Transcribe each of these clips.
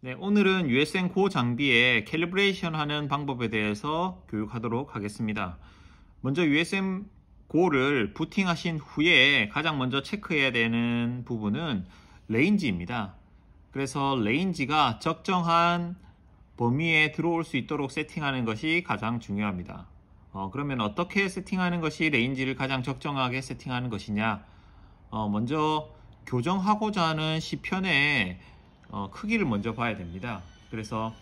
네, 오늘은 USN 고 장비의 캘리브레이션 하는 방법에 대해서 교육하도록 하겠습니다. 먼저 USN 고를 부팅하신 후에 가장 먼저 체크해야 되는 부분은 레인지입니다. 그래서 레인지가 적정한 범위에 들어올 수 있도록 세팅하는 것이 가장 중요합니다. 그러면 어떻게 세팅하는 것이 레인지를 가장 적정하게 세팅하는 것이냐? 먼저 교정하고자 하는 시편의 크기를 먼저 봐야 됩니다. 그래서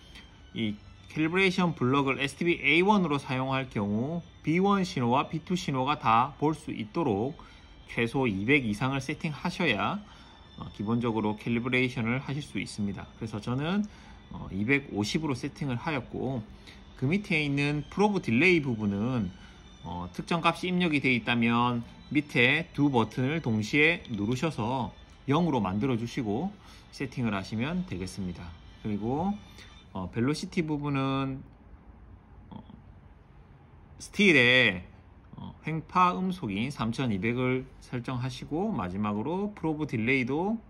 이 캘리브레이션 블럭을 STB-A1으로 사용할 경우 B1 신호와 B2 신호가 다 볼 수 있도록 최소 200 이상을 세팅하셔야 기본적으로 캘리브레이션을 하실 수 있습니다. 그래서 저는 250으로 세팅을 하였고, 그 밑에 있는 프로브 딜레이 부분은 특정 값이 입력이 되어 있다면 밑에 두 버튼을 동시에 누르셔서 0으로 만들어 주시고 세팅을 하시면 되겠습니다. 그리고 벨로시티 부분은 스틸의 횡파 음속인 3200을 설정하시고, 마지막으로 프로브 딜레이도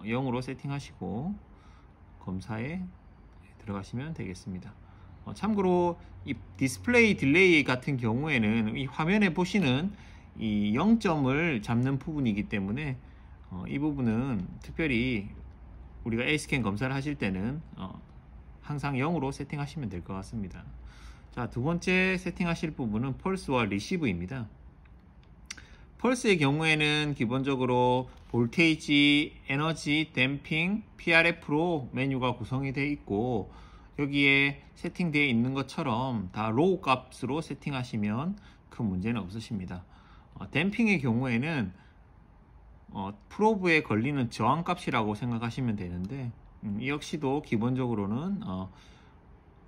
0으로 세팅하시고 검사에 들어가시면 되겠습니다. 참고로 이 디스플레이 딜레이 같은 경우에는 이 화면에 보시는 이 0점을 잡는 부분이기 때문에 이 부분은 특별히 우리가 A스캔 검사를 하실 때는 항상 0으로 세팅하시면 될 것 같습니다. 자, 두 번째 세팅하실 부분은 펄스와 리시브입니다. 펄스의 경우에는 기본적으로 볼테이지, 에너지, 댐핑, PRF로 메뉴가 구성이 되어 있고, 여기에 세팅되어 있는 것처럼 다 로우 값으로 세팅하시면 큰 문제는 없으십니다. 댐핑의 경우에는 프로브에 걸리는 저항값이라고 생각하시면 되는데, 이 역시도 기본적으로는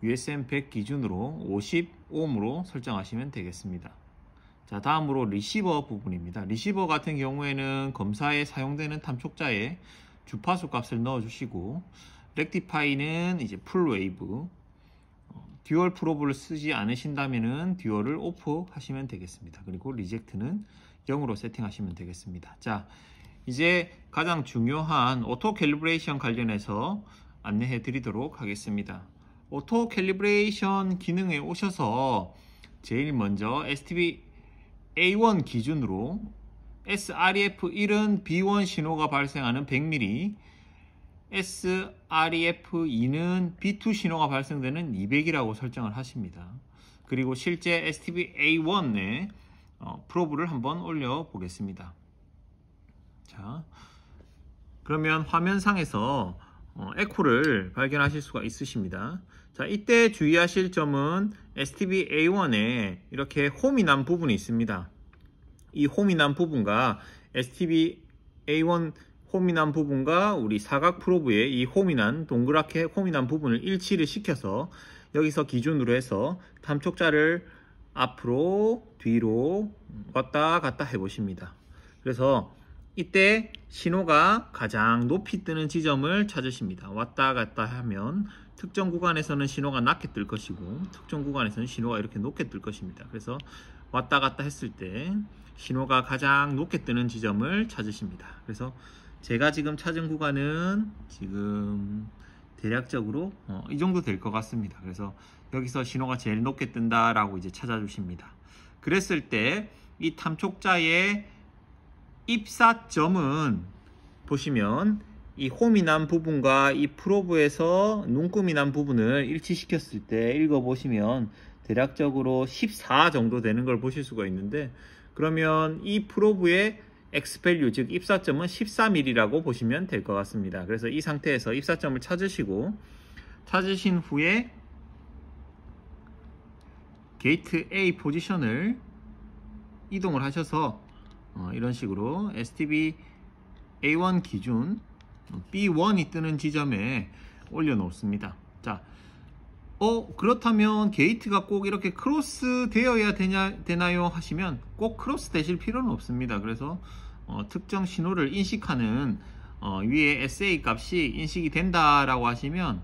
USM100 기준으로 50ohm으로 설정하시면 되겠습니다. 자, 다음으로 리시버 부분입니다. 리시버 같은 경우에는 검사에 사용되는 탐촉자에 주파수 값을 넣어 주시고, 렉티파이는 이제 풀 웨이브, 듀얼 프로브를 쓰지 않으신다면은 듀얼을 오프 하시면 되겠습니다. 그리고 리젝트는 0으로 세팅하시면 되겠습니다. 자, 이제 가장 중요한 오토 캘리브레이션 관련해서 안내해 드리도록 하겠습니다. 오토 캘리브레이션 기능에 오셔서 제일 먼저 STB-A1 기준으로 SREF1은 B1 신호가 발생하는 100mm, SREF2는 B2 신호가 발생되는 200이라고 설정을 하십니다. 그리고 실제 STB-A1에 프로브를 한번 올려 보겠습니다. 자, 그러면 화면상에서 에코를 발견하실 수가 있으십니다. 자, 이때 주의하실 점은 STB-A1에 이렇게 홈이 난 부분이 있습니다. 이 홈이 난 부분과 STB-A1 홈이 난 부분과 우리 사각 프로브의 이 홈이 난 동그랗게 홈이 난 부분을 일치를 시켜서 여기서 기준으로 해서 탐촉자를 앞으로 뒤로 왔다 갔다 해 보십니다. 그래서 이때 신호가 가장 높이 뜨는 지점을 찾으십니다. 왔다 갔다 하면 특정 구간에서는 신호가 낮게 뜰 것이고, 특정 구간에서는 신호가 이렇게 높게 뜰 것입니다. 그래서 왔다 갔다 했을 때 신호가 가장 높게 뜨는 지점을 찾으십니다. 그래서 제가 지금 찾은 구간은 지금 대략적으로 이 정도 될 것 같습니다. 그래서 여기서 신호가 제일 높게 뜬다라고 이제 찾아주십니다. 그랬을 때 이 탐촉자의 입사점은 보시면 이 홈이 난 부분과 이 프로브에서 눈금이 난 부분을 일치시켰을 때 읽어보시면 대략적으로 14 정도 되는 걸 보실 수가 있는데, 그러면 이 프로브의 X밸류, 즉 입사점은 14mm라고 보시면 될 것 같습니다. 그래서 이 상태에서 입사점을 찾으신 후에 게이트 A 포지션을 이동을 하셔서 이런 식으로 STB-A1 기준 B1이 뜨는 지점에 올려 놓습니다. 자, 그렇다면 게이트가 꼭 이렇게 크로스 되어야 되나요? 하시면 꼭 크로스 되실 필요는 없습니다. 그래서 특정 신호를 인식하는 위에 SA 값이 인식이 된다라고 하시면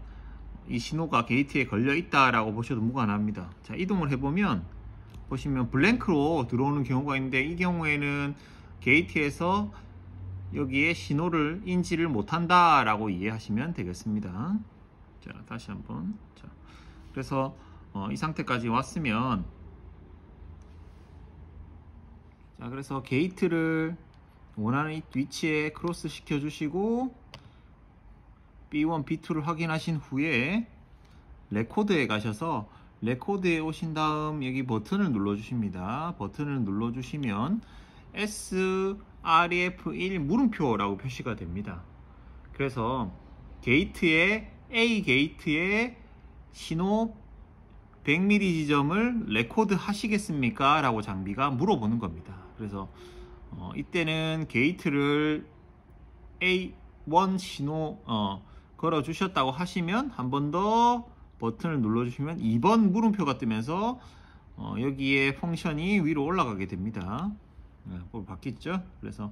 이 신호가 게이트에 걸려 있다라고 보셔도 무관합니다. 자, 이동을 해보면 보시면 블랭크로 들어오는 경우가 있는데, 이 경우에는 게이트에서 여기에 신호를 인지를 못한다라고 이해하시면 되겠습니다. 자, 다시 한번. 자, 그래서 이 상태까지 왔으면, 자, 그래서 게이트를 원하는 위치에 크로스 시켜 주시고 B1, B2를 확인하신 후에 레코드에 가셔서 레코드에 오신 다음 여기 버튼을 눌러 주십니다. 버튼을 눌러 주시면 SREF1 물음표라고 표시가 됩니다. 그래서 게이트에 A 게이트에 신호 100mm 지점을 레코드 하시겠습니까? 라고 장비가 물어보는 겁니다. 그래서 이때는 게이트를 A1 신호 걸어 주셨다고 하시면 한 번 더 버튼을 눌러 주시면 2번 물음표가 뜨면서 여기에 펑션이 위로 올라가게 됩니다. 바뀌었죠? 그래서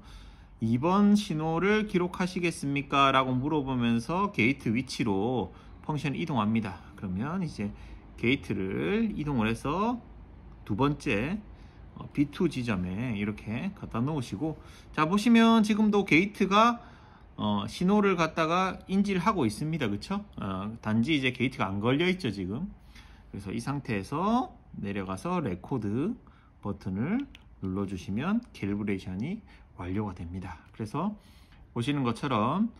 2번 신호를 기록하시겠습니까? 라고 물어보면서 게이트 위치로 펑션이 이동합니다. 그러면 이제 게이트를 이동을 해서 두 번째 B2 지점에 이렇게 갖다 놓으시고, 자, 보시면 지금도 게이트가 신호를 갖다가 인지를 하고 있습니다. 그쵸? 단지 이제 게이트가 안 걸려 있죠, 지금. 그래서 이 상태에서 내려가서 레코드 버튼을 눌러 주시면 캘리브레이션이 완료가 됩니다. 그래서 보시는 것처럼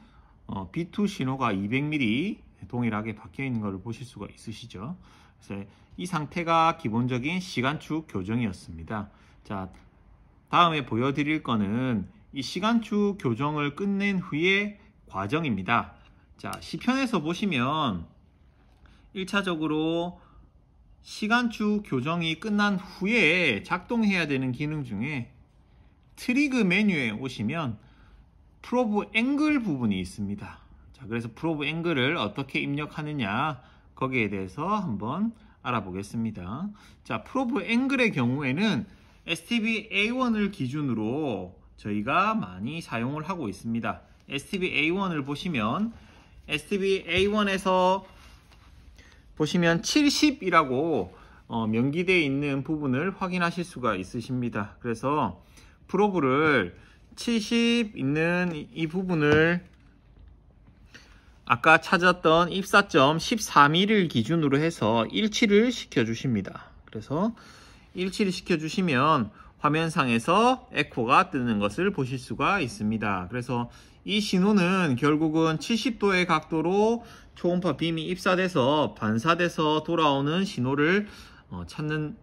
B2 신호가 200mm 동일하게 바뀌어 있는 것을 보실 수가 있으시죠. 그래서 이 상태가 기본적인 시간축 교정이었습니다. 자, 다음에 보여드릴 거는 이 시간축 교정을 끝낸 후의 과정입니다. 자, 시편에서 보시면 1차적으로 시간축 교정이 끝난 후에 작동해야 되는 기능 중에 트리그 메뉴에 오시면 프로브 앵글 부분이 있습니다. 자, 그래서 프로브 앵글을 어떻게 입력하느냐, 거기에 대해서 한번 알아보겠습니다. 자, 프로브 앵글의 경우에는 STB-A1을 기준으로 저희가 많이 사용을 하고 있습니다. STB-A1을 보시면 STB-A1에서 보시면 70이라고 명기되어 있는 부분을 확인하실 수가 있으십니다. 그래서 프로브를 70 있는 이 부분을 아까 찾았던 입사점 14mm를 기준으로 해서 일치를 시켜 주십니다. 그래서 일치를 시켜 주시면 화면상에서 에코가 뜨는 것을 보실 수가 있습니다. 그래서 이 신호는 결국은 70도의 각도로 초음파 빔이 입사돼서 반사돼서 돌아오는 신호를 찾는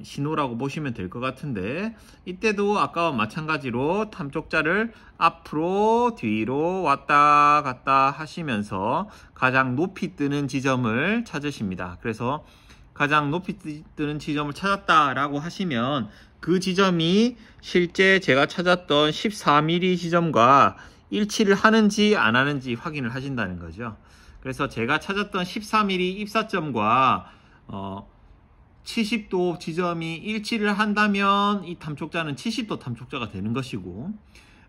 신호라고 보시면 될 것 같은데, 이때도 아까와 마찬가지로 탐쪽자를 앞으로 뒤로 왔다 갔다 하시면서 가장 높이 뜨는 지점을 찾으십니다. 그래서 가장 높이 뜨는 지점을 찾았다 라고 하시면 그 지점이 실제 제가 찾았던 14mm 지점과 일치를 하는지 안 하는지 확인을 하신다는 거죠. 그래서 제가 찾았던 14mm 입사점과 70도 지점이 일치를 한다면 이 탐촉자는 70도 탐촉자가 되는 것이고,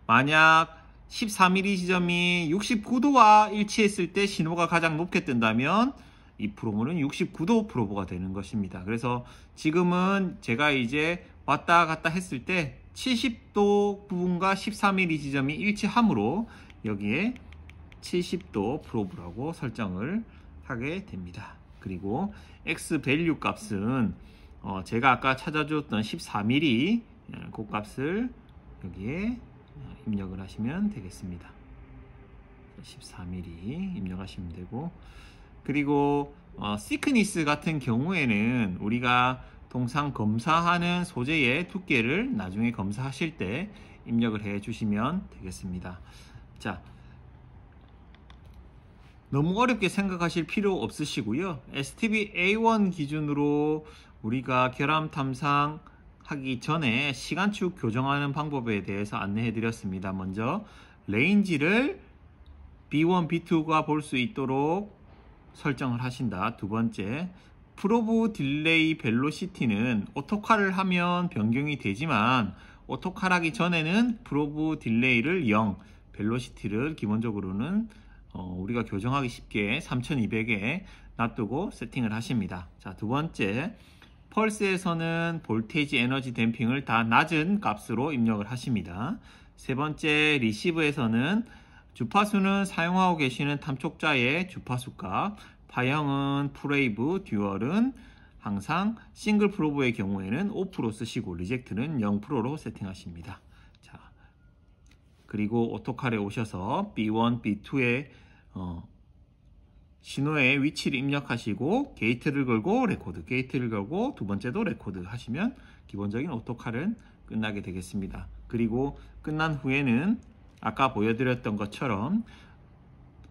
만약 14mm 지점이 69도와 일치했을 때 신호가 가장 높게 뜬다면 이 프로브는 69도 프로브가 되는 것입니다. 그래서 지금은 제가 이제 왔다 갔다 했을 때 70도 부분과 14mm 지점이 일치하므로 여기에 70도 프로브라고 설정을 하게 됩니다. 그리고 X 밸류 값은 제가 아까 찾아줬던 14mm 그 값을 여기에 입력을 하시면 되겠습니다. 14mm 입력하시면 되고, 그리고 시크니스 같은 경우에는 우리가 동상 검사하는 소재의 두께를 나중에 검사하실 때 입력을 해 주시면 되겠습니다. 자, 너무 어렵게 생각하실 필요 없으시고요. STB-A1 기준으로 우리가 결함 탐상하기 전에 시간축 교정하는 방법에 대해서 안내해 드렸습니다. 먼저 레인지를 B1, B2가 볼 수 있도록 설정을 하신다. 두 번째, 프로브 딜레이 벨로시티는 오토칼을 하면 변경이 되지만 오토칼 하기 전에는 프로브 딜레이를 0, 벨로시티를 기본적으로는 우리가 교정하기 쉽게 3200에 놔두고 세팅을 하십니다. 자, 두 번째, 펄스에서는 볼테이지 에너지 댐핑을 다 낮은 값으로 입력을 하십니다. 세 번째, 리시브에서는 주파수는 사용하고 계시는 탐촉자의 주파수값, 파형은 프레이브, 듀얼은 항상 싱글 프로브의 경우에는 5% 쓰시고 리젝트는 0%로 세팅하십니다. 자, 그리고 오토칼에 오셔서 B1, B2의 신호의 위치를 입력하시고 게이트를 걸고 레코드, 게이트를 걸고 두 번째도 레코드 하시면 기본적인 오토칼은 끝나게 되겠습니다. 그리고 끝난 후에는 아까 보여드렸던 것처럼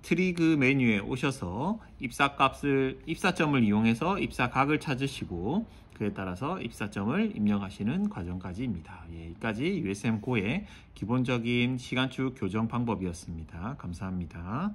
트리그 메뉴에 오셔서 입사점을 이용해서 입사각을 찾으시고 그에 따라서 입사점을 입력하시는 과정까지입니다. 여기까지 USM 고의 기본적인 시간축 교정 방법이었습니다. 감사합니다.